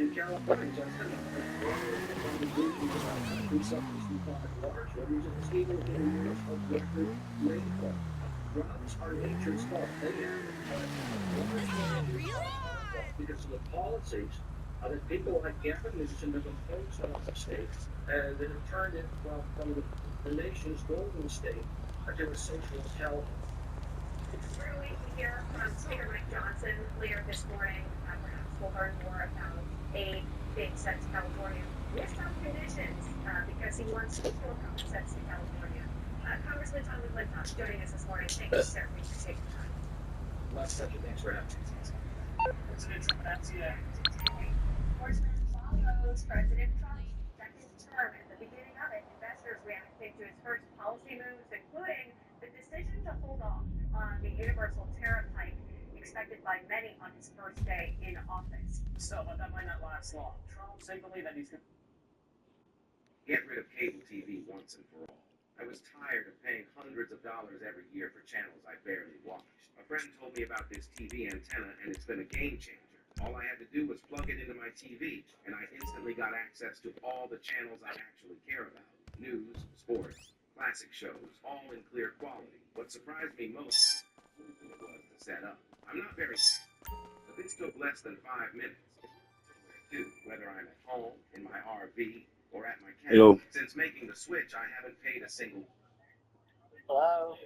In California, just conversations about country substance large ranges even in years of record rainfall. Droughts are nature's fault. They have it, but large ranges are our fault because of the policies that people like Gavin Newsom have imposed on the state that have turned it from the nation's golden state to a socialist hellhole. We're going to hear from Speaker Mike Johnson later this morning. Perhaps we'll learn more about aid being sent to California with some conditions because he wants to more sent to California. Congressman Tom McClintock joining us this morning. Thank you, sir, for taking the time. My pleasure. Thanks for having me. President Trump, enforcement follows President Trump's second term. At the beginning of it, investors reacting to his first policy moves, including the decision to hold off on the universal tariff hike expected by many on his first day in office. So, but that might not last long. Trump signaling that he's going to get rid of cable TV once and for all. I was tired of paying hundreds of dollars every year for channels I barely watched. A friend told me about this TV antenna, and it's been a game changer. All I had to do was plug it into my TV, and I instantly got access to all the channels I actually care about. News, sports, classic shows, all in clear quality. What surprised me most was to set up. I'm not very but this took less than 5 minutes. Whether I'm at home, in my RV, or at my camp. Since making the switch, I haven't paid a single. Hello?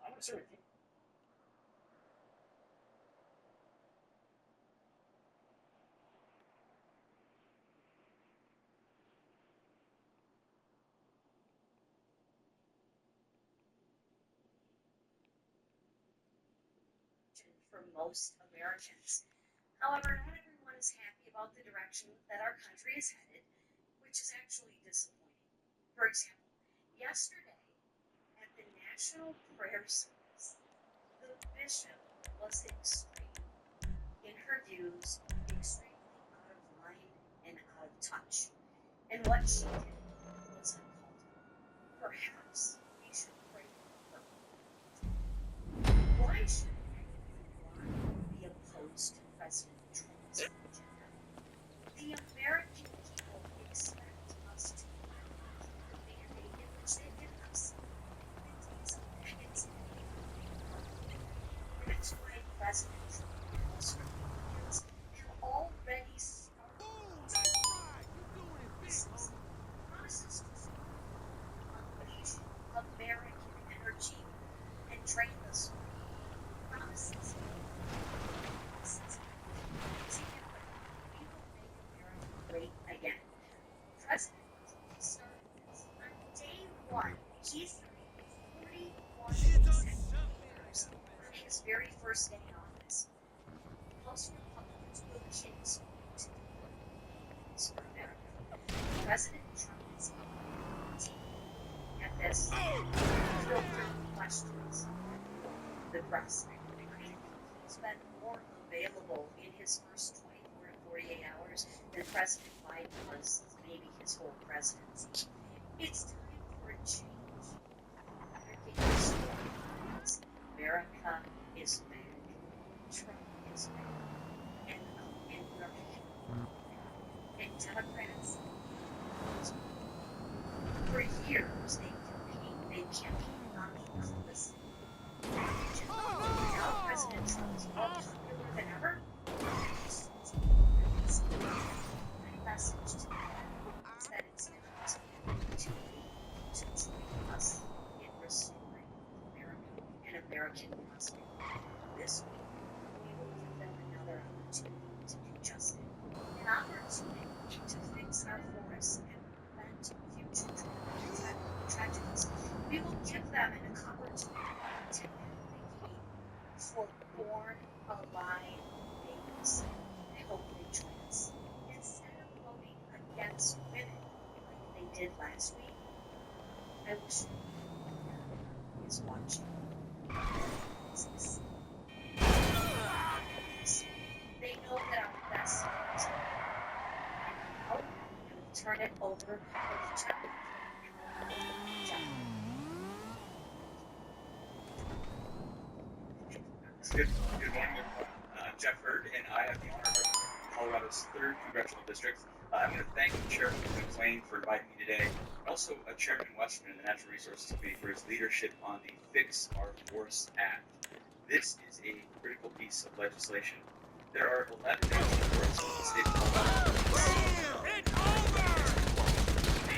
I'm not sure if you... For most Americans. However, not everyone is happy about the direction that our country is headed, which is actually disappointing. For example, yesterday at the National Prayer Service, the bishop was extreme in her views, extremely out of line and out of touch. And what she did was uncalled for. Perhaps we should pray for her. Why should be opposed to President Trump's agenda? The American people expect us to the mandate in which they give us that's why President Trump and House Republicans have already started promises to unleash American energy and drain us. Promises. Great again. President Trump started this on day one. He signed 41 years on his very first day in office. Most Republicans will chase to for America. President Trump is at this filtered questions. The press. He's been more available in his first 24 to 48 hours than President Biden was maybe his whole presidency. It's time for a change. They're getting storylines. America is back. Trump is back. And we're and Democrats, for years they campaigned on the opposite. Now President Trump is more popular than ever. My message to them is that it's time to join us in restoring America and American prosperity. This week, we will give them another opportunity to do just that. An opportunity to fix our forests and prevent future tragedies. We will give them an opportunity to advocate for born alive babies. I hope they join us. Instead of voting against women like they did last week, I wish America is watching. They know that our best is now, and we'll turn it over to Jeff. Good morning, everyone. I'm Jeff Hurd, and I have the honor of representing Colorado's 3rd Congressional District. I'm going to thank Chairman McLean for inviting me today, and also Chairman Westman in the Natural Resources Committee for his leadership on the Fix Our Forests Act. This is a critical piece of legislation. There are 11 national forests in the state of Colorado.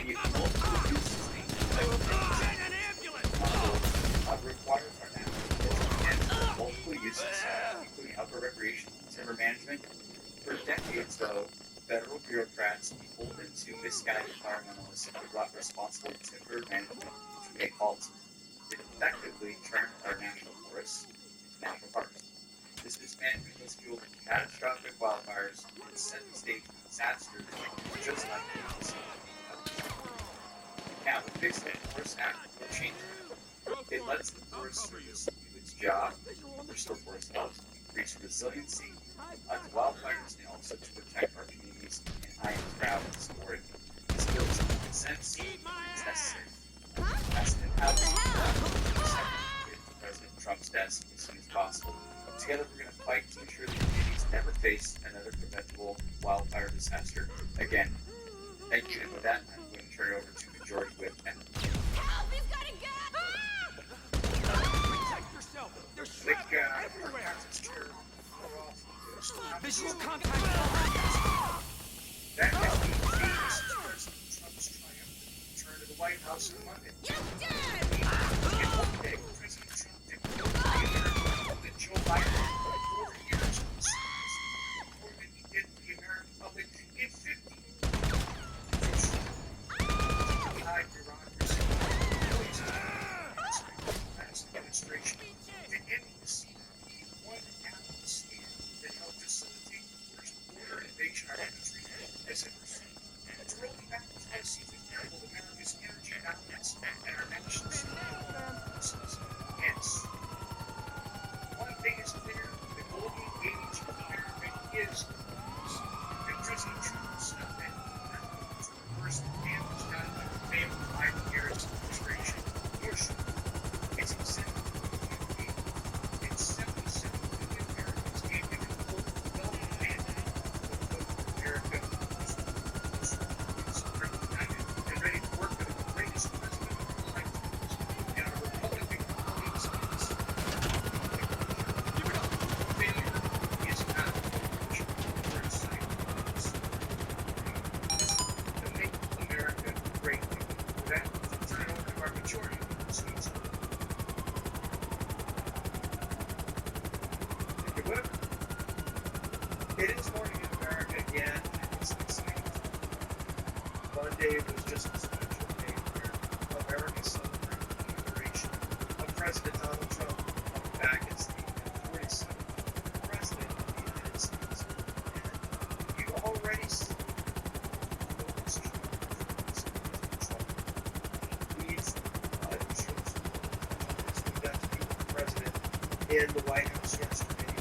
Multiple uses requires our national forest and multiple uses, including outdoor recreation, timber management. For decades, though, federal bureaucrats, beholden to misguided environmentalists, have brought responsible timber management to a halt. It effectively turned our national forests into national parks. This mismanagement has fueled catastrophic wildfires and set the stage for disasters just like this. Now, the Fix Our Forests Act will change that. It lets the Forest Service do its job, restore forest health, increase resiliency to wildfires, and also to protect our communities. And I am proud to support it. This bill is common sense. It's necessary. As an President Trump's desk as soon as possible. Together, we're going to fight to ensure that communities never face another preventable wildfire disaster again. Thank you. And with that, I'm going to turn it over to Majority Whip Emma. Help! He's got a gun! Protect yourself! There's shrapnel everywhere! Visual contact! That has been President Trump's triumph return to the White House on Monday. You're dead! In one day, President Trump did that Joe Biden for 4 years more than he did for the American public in 50 years. High bureaucracy, millions of past administration, to end this one Apple stand that helped facilitate the first border invasion our country has ever seen. To roll back the policy to cripple America's energy dominance and our national security. Hence, one thing is clear: the golden age of America is that President Trump is not that to reverse the damage done by the failed Biden-Harris administration. It's exempt campaign. It's 77 million Americans gave him a full development mandate to vote for America. And ready to work with the greatest president of our lifetimes and our Republican colleagues in this failure is not for its silence. To make America great again. With that, I'll turn it over to our majority leader, Thank you, Whip. It is morning in America again. It's exciting. Monday was just a special day where America celebrated the inauguration of President Donald Trump back as the 47th President of the United States. And you already see what's Trump leads shows that to be the president in the White House yesterday.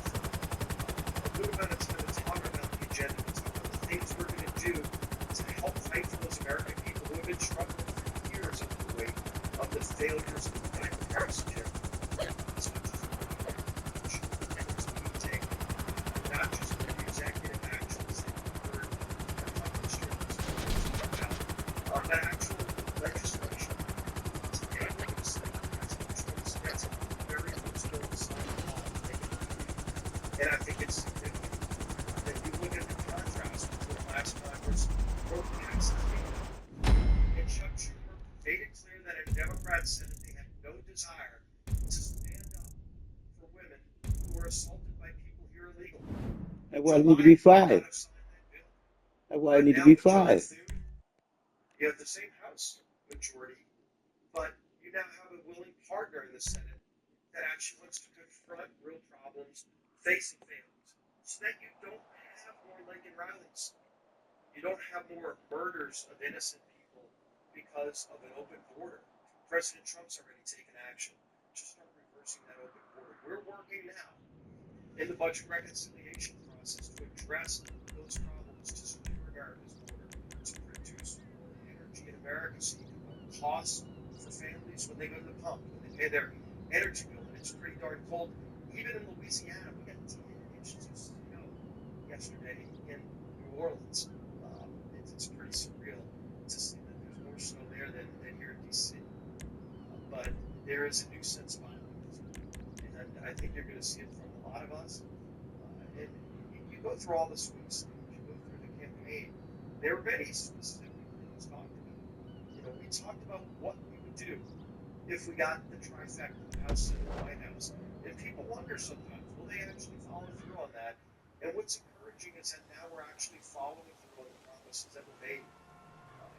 A good amount of time to talk about the agenda, to talk about the things we're going to do to help fight for But actual legislation today, we're going to say that's a very close to the side of the law. And I think it's significant that you look at the contrast between last Congress, both taxes and Chuck Schumer made it clear that in Democrats said that they had no desire to stand up for women who were assaulted by people here illegally. That's why it need to be five. That's That's why it need to be five. You have the same House majority, but you now have a willing partner in the Senate that actually wants to confront real problems facing families, so that you don't have more Lincoln Rileys. You don't have more murders of innocent people because of an open border. President Trump's already taken action to start reversing that open border. We're working now in the budget reconciliation process to address those problems, to secure America's border, to produce more energy in America so you can lower costs for families when they go to the pump, when they pay their energy bill, and it's pretty darn cold. Even in Louisiana, we got 10 inches of snow yesterday in New Orleans. It's pretty surreal to see that there's more snow there than here in D.C. But there is a new sense of optimism, and I think you're going to see it from a lot of us. And you go through all the swing states, you go through the campaign. There were many specific things talked about. You know, we talked about what we would do if we got the trifecta, the House, Senate, and White House. And people wonder sometimes, will they actually follow through on that? And what's encouraging is that now we're actually following through on the promises that were made.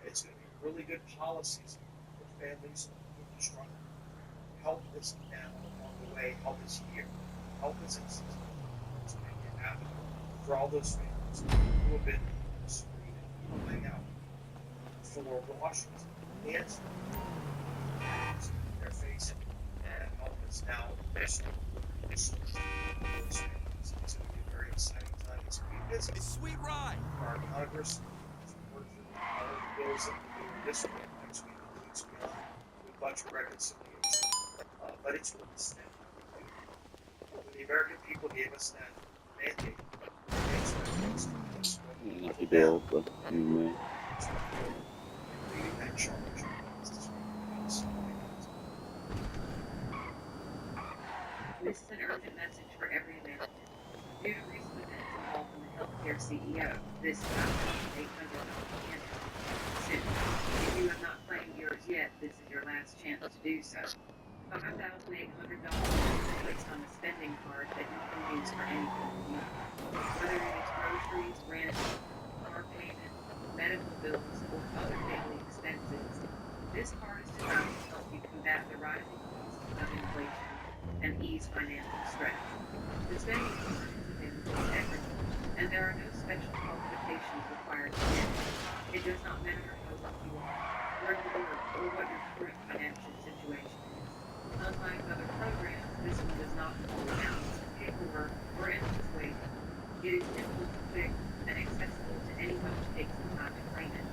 It's going to be really good policies for families who are struggling. Help us now along the way, help us here, help us in season to make it happen for all those families who have been screaming, crying out for Washington answer they're facing, and help us now restore those families. It's going to be a very exciting time. It's going to be busy. It's sweet ride. For our Congress, as we work through all of the bills that we're doing this week, next week, and the weeks beyond, with budget reconciliation. But it's what the Senate can do. When the American people gave us that mandate, they expected us to do this. Not the bill, but anyway. Leading that charge. This is an urgent message for every American. Due to recent events involving the healthcare CEO, this $5,800 handout soon. If you have not claimed yours yet, this is your last chance to do so. $5,800 is placed on a spending card that you can use for anything you need. Whether it is groceries, rent, car payment, medical bills, or other daily expenses, this card is designed to help you combat the rising costs of inflation and ease financial stress. The spending card is available to everyone, and there are no special qualifications required to get it. It does not matter how wealthy you are, where you work, or what your current financial situation is. Unlike other programs, this one does not involve mountains of paperwork or endless waiting. It is simple, quick, and accessible to anyone who takes the time to claim it.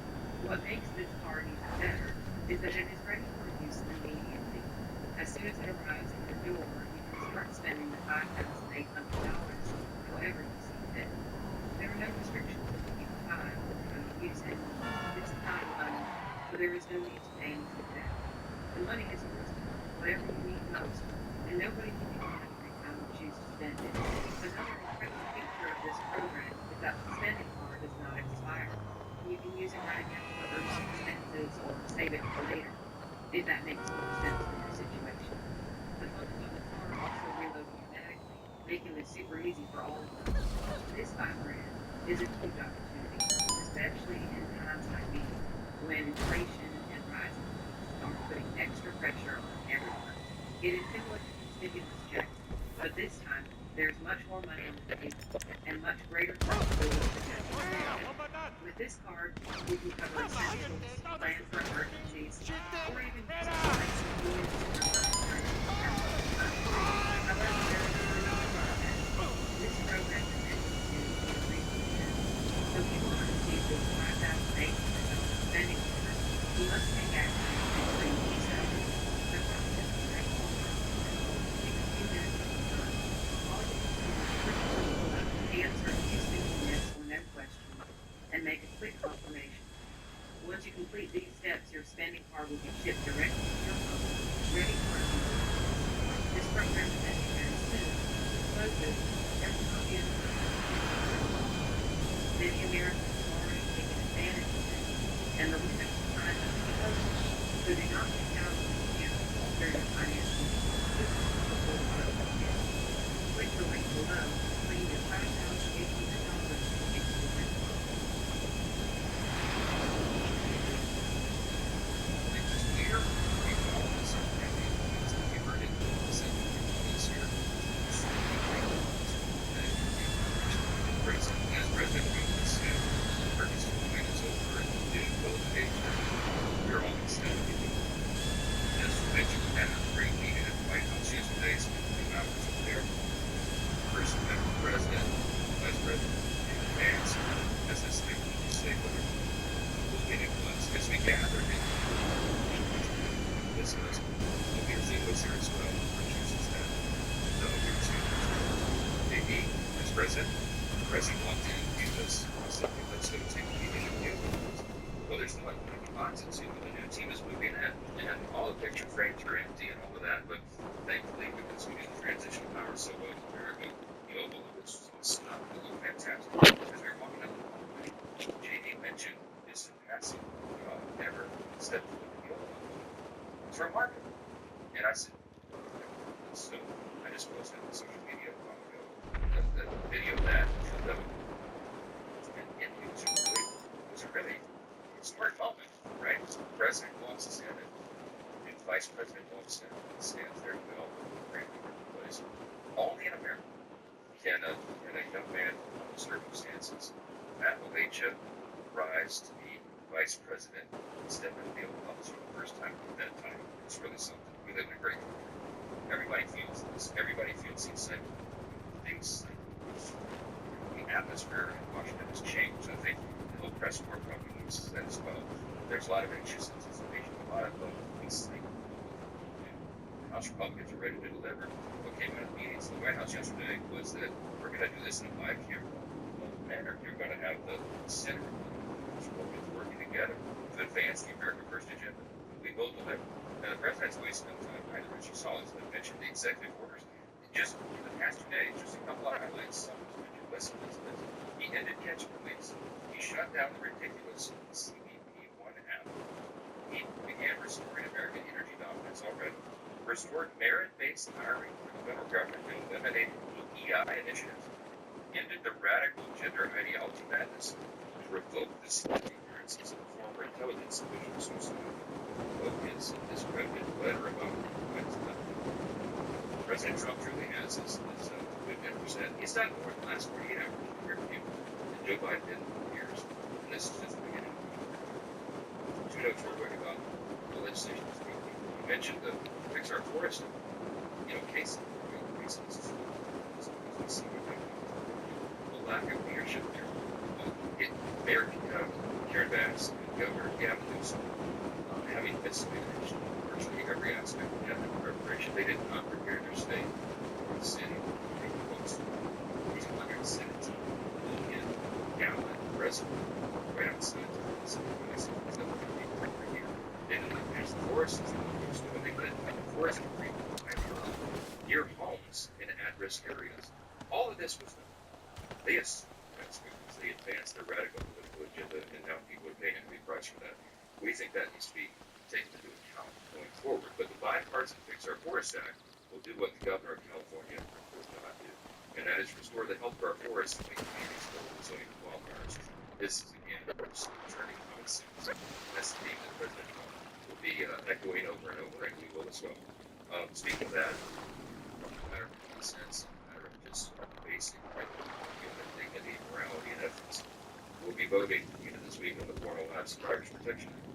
What makes this card even better is that it is ready for use immediately. As soon as it arrives in your door, you can start spending the $5,800 however you see fit. There are no restrictions on the time or how you use it. It's time money, so there is no need to pay anything back. The money is yours to do whatever you need most, and nobody can be monitoring how you choose to spend it. Another incredible feature of this program is that the spending card does not expire. You can use it right now for urgent expenses or save it for later, if that makes more sense for your situation. The funds on the card also reload automatically, making this super easy for all of us. This $5,000 is a huge opportunity, especially in times like these, when inflation and rising costs are putting extra pressure on everyone. It is similar to the stimulus check, but this time there's much more money on the table and much greater flexibility to spend. With this card, you can cover essentials, plan for emergencies, or even use it to make some meals or however, there is no need to run that. This program is intended to be so if you want to receive this $5,800 spending card, you must take action and claim yourself. The process is straightforward. It takes a few minutes at a time. All you can do is click the link below, answer a few simple yes or no questions, and make a quick confirmation. Once you complete these steps, your spending card will be shipped directly to your home, ready for use. This program is ending very soon. Closes every copy of the Many Americans have already taken advantage of this, and the limit is time to close. So do not miss out on this chance to alter your finances. This is a full auto again. Click the link below, claim your $5,800 exclusive offer. President wanted to do this, something that's going to take the interview. Well, there's no lots of team. The new team is moving in, and all the picture frames are empty and all of that. But thankfully, because we did the transition power so well, America, the Oval, which was all stuff, it looked fantastic. Because we were walking up the hallway, JD mentioned this in passing. Never stepped foot in the Oval. It's remarkable. And I said, so I just posted on social media a while ago. The video of that, and it was a really smart moment, right? The president walks in, and the vice president walks in, and stands there with all the great place. Only in America can a young man under circumstances at Malaysia rise to be vice president and step into the Oval Office for the first time at that time. It's really something. We live in a great country. Everybody feels this. Everybody feels the excitement. Things like the atmosphere in Washington has changed. I think the whole press corps probably uses that as well. There's a lot of anxious anticipation, a lot of things like House Republicans are ready to deliver. What came out of the meetings in the White House yesterday was that we're going to do this in a live-camera manner. You're going to have the Senate working together to advance the America First agenda. We will deliver. And the president's wasting no time either. As you saw, as I mentioned, the executive orders. Just in the past 2 days, just a couple of highlights. Some was mentioned, listen to this. He ended catch and release. He shut down the ridiculous CBP-1 app. He began restoring American energy dominance already. Restored merit-based hiring for the federal government and eliminated EI initiatives. Ended the radical gender ideology madness. Revoked the security clearances of former intelligence officials who revoked his discredited letter about President Trump truly has his good 10%. He's done more in the last 48 hours compared to people. And Joe Biden did in 4 years. And this is just the beginning. 2 notes real quick about the legislation this week. You mentioned the Pixar Forest. Case reasons. We see the lack of leadership there. Mayor Karen Bass and Governor Gavin Newsom having mismanaged virtually every aspect of cabinet preparation. They did not prepare their state or the city. They proposed 217 million gallon reservoir right outside the city. They didn't like manage the forests as they were supposed to, and they couldn't have the forest debris near homes in at-risk areas. All of this was done. They advanced their radical political agenda, and now people are paying a heavy price for that. We think that needs to be taken into account going forward. But the bipartisan Fix Our Forest Act will do what the governor of California does not do, and that is restore the health of our forests and make communities whole from zoning wildfires. This is, again, returning common sense. That's the theme that President Trump will be echoing over and over, and we will as well. Speaking of that, a matter of common sense, a matter of just basic human dignity, morality, and ethics. We'll be voting this week on the Foreign Allowed Survivors Protection Act.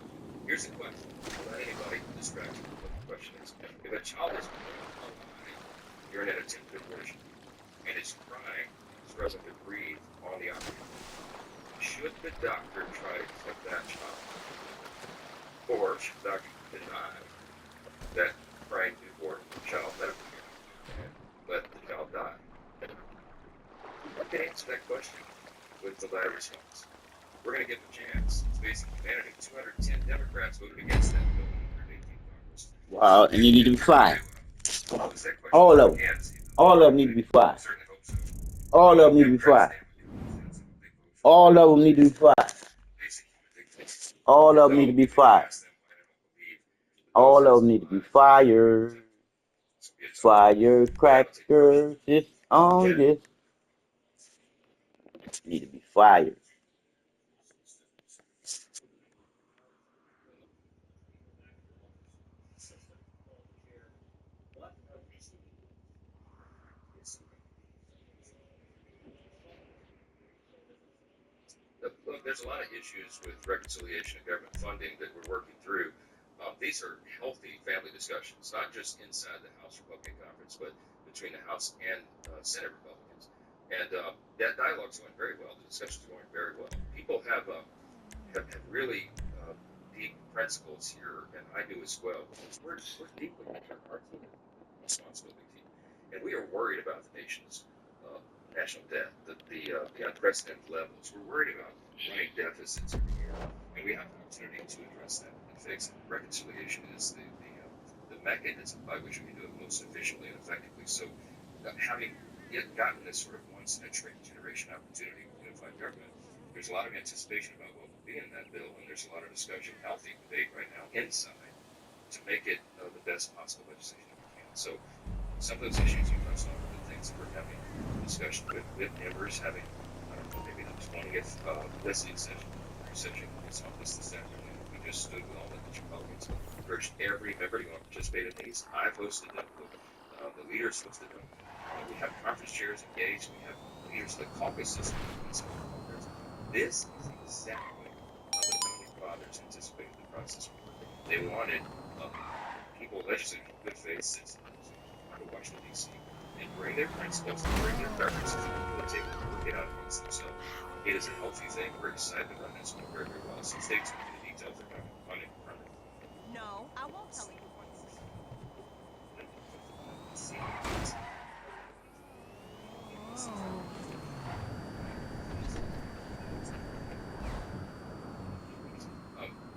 Here's the question. Don't let anybody distract you with what the question is. If a child is born alive during an attempted abortion and is crying, struggling to breathe on the operating room, should the doctor try to cut that child? Or should the doctor deny that crying newborn child medically and let the child die? Okay, answer that question with the latter response. we're going to give them a chance. It's basic humanity. 210 Democrats voted against that bill in 118 Congress. Wow, and you need to be fired. Was that question All of them. yes, All of them need to be fired. I certainly hope so. All of them need to be fired. All of them need to be fired. All of them need to be fired. All of them need to be fired. Firecrackers, it's on this. Need to be fired. Look, there's a lot of issues with reconciliation and government funding that we're working through. These are healthy family discussions, not just inside the House Republican Conference, but between the House and Senate Republicans. And that dialogue's going very well. The discussion's going very well. People have really deep principles here, and I do as well. We're deeply our team is a responsibility team, and we are worried about the nation's national debt, the unprecedented levels. We're worried about running deficits every year, and we have an opportunity to address that and fix it. Reconciliation is the mechanism by which we can do it most efficiently and effectively. So, having gotten this sort of once-in-a-generation opportunity for unified government, there's a lot of anticipation about what will be in that bill, and there's a lot of discussion, healthy debate right now inside to make it the best possible legislation that we can. So, some of those issues you touched on are the things that we're having discussion with members, having, I don't know, maybe the 20th listening session is on this afternoon. We just stood with all the Republicans, urged every member to go and participate in these. I've hosted them, the leaders hosted them. We have conference chairs engaged, we have leaders of the caucuses. This is exactly how the founding fathers anticipated the process would work. They wanted people, legislators, good faith citizens to Washington, D.C., and bring their principles and bring their preferences to the table and work it out amongst themselves. It is a healthy thing. We're excited to run this one very, very well. So stay tuned to the details that are coming from it. No, I won't tell you before the season.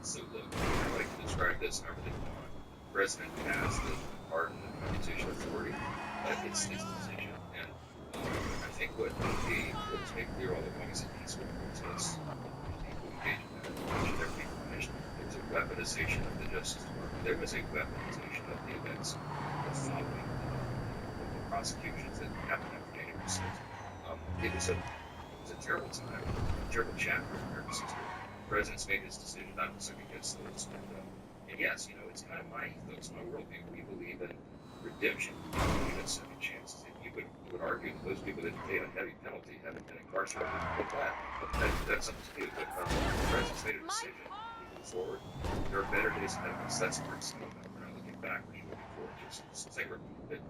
So look, I like to describe this however they want. The president has the pardon and commutation authority. It's his decision. And I think what was made clear all along is that he's going to protest people engaged in that. Should there be punished? There's a weaponization of the Justice Department. There was a weaponization of the events following the prosecutions that happened after January 6th. It was a terrible time, a terrible chapter in America's history. The president's made his decision not to second guess those. And yes, you know, it's kind of my ethos, my worldview. We believe in redemption. We believe in second chances. And you would argue that those people that paid a heavy penalty haven't been incarcerated. But that's something to do. But the president's made a decision. We move forward. There are better days ahead of us. That's what we're excited about. We're not looking back. We're looking forward. Just think we're good.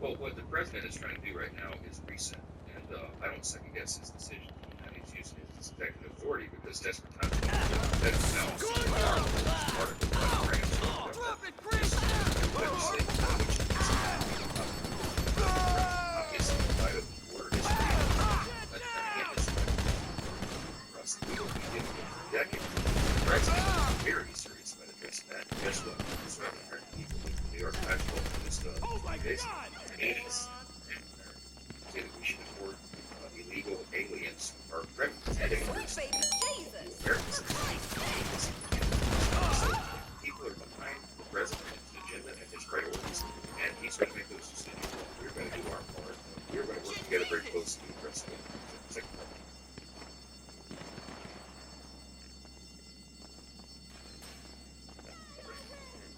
Well, what the president is trying to do right now is reset, and I don't second guess his decision. And he's using his executive authority because desperate times that is now part of the branch of the legislative obviously in light of the word is across the legal media for decades. The president is very serious about addressing that. Guess what? It's right here. New York Times poll just days ago. Say that we should deport illegal aliens or criminals and immigrants to Americans. So people are behind the president's agenda and his priorities, and he's going to make those decisions. We're going to do our part. We're going to work together very closely with the president.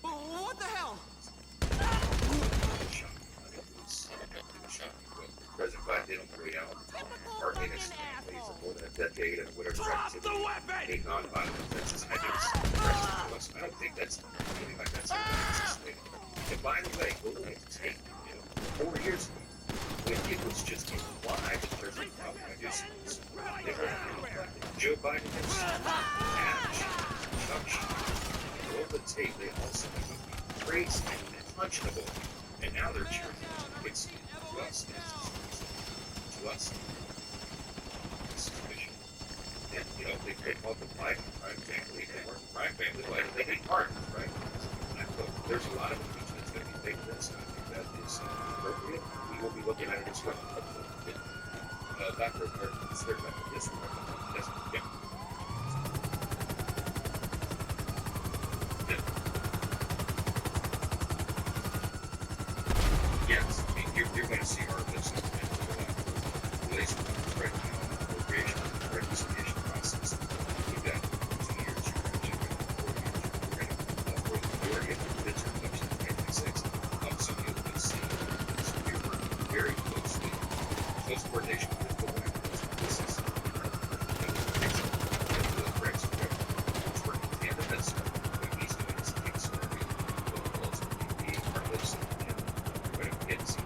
What the hell? President Biden did on the way out, partly in his family for more than a decade of whatever activity, a non-violent offenses. I do that's feeling like that's anticipated. And by the way, go back to tape, 4 years ago, when it was just implied that there's a problem, I guess they were Joe Biden himself, Ash, Chuck, all the tape, they all said it would be crazy and unconscionable. And now they're cheering. It's to us. To us. This is vision. And, they called the Biden crime family. They weren't crime family, like they hate partners, right? There's a lot of impeachment that's going to be taken this, and I think that is appropriate. We will be looking at it as well. Dr. Martin, is there this one? Yes, yeah. Yes, I mean, you're going to see our list of related right now in the appropriation and reconciliation process. We've got 2 years, you're going to check it, 4 years, you're going to for the majority of the bids reduction in 2026. So you'll be seeing this. We're working very closely, close coordination with the White House. This is the Brexit government. It's working hand in hand. What he's doing is taking scenario, what will ultimately be our legislative agenda. We're going to get to see